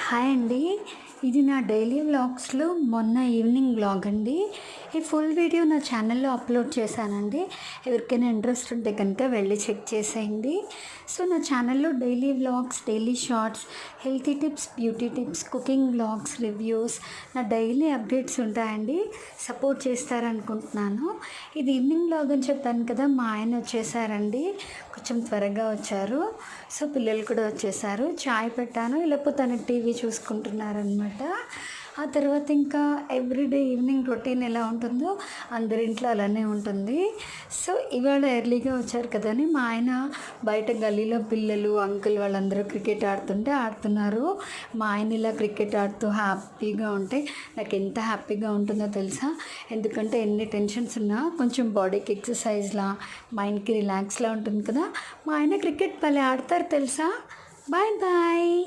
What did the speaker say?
Hi అండి. ఇది నా డైలీ వ్లాగ్స్లో మొన్న ఈవినింగ్ వ్లాగ్ అండి. ఈ ఫుల్ వీడియో నా ఛానల్లో అప్లోడ్ చేశానండి. ఎవరికైనా ఇంట్రెస్ట్ ఉంటే కనుక వెళ్ళి చెక్ చేసేయండి. సో నా ఛానల్లో daily vlogs, daily shorts, healthy tips, beauty tips, cooking vlogs, reviews, నా డైలీ అప్డేట్స్ ఉంటాయండి. సపోర్ట్ చేస్తారనుకుంటున్నాను. ఇది ఈవినింగ్ వ్లాగ్ అని చెప్పాను కదా, మా ఆయన వచ్చేసారండి. కొంచెం త్వరగా వచ్చారు. సో పిల్లలు కూడా వచ్చేసారు. చాయ్ పెట్టాను, లేకపోతే తను టీవీ చూసుకుంటున్నారనమాట. ఆ తర్వాత ఇంకా ఎవ్రీడే ఈవినింగ్ రొటీన్ ఎలా ఉంటుందో అందరింట్లో అలానే ఉంటుంది. సో ఇవాళ ఎర్లీగా వచ్చారు కదా అని మా ఆయన బయట గల్లీలో పిల్లలు, అంకుల్ వాళ్ళందరూ క్రికెట్ ఆడుతున్నారు. మా ఆయన ఇలా క్రికెట్ ఆడుతూ హ్యాపీగా ఉంటే నాకు ఎంత హ్యాపీగా ఉంటుందో తెలుసా. ఎందుకంటే ఎన్ని టెన్షన్స్ ఉన్నా కొంచెం బాడీకి ఎక్సర్సైజ్లా, మైండ్కి రిలాక్స్లా ఉంటుంది కదా. మా ఆయన క్రికెట్ భలే ఆడతారు తెలుసా. Bye bye.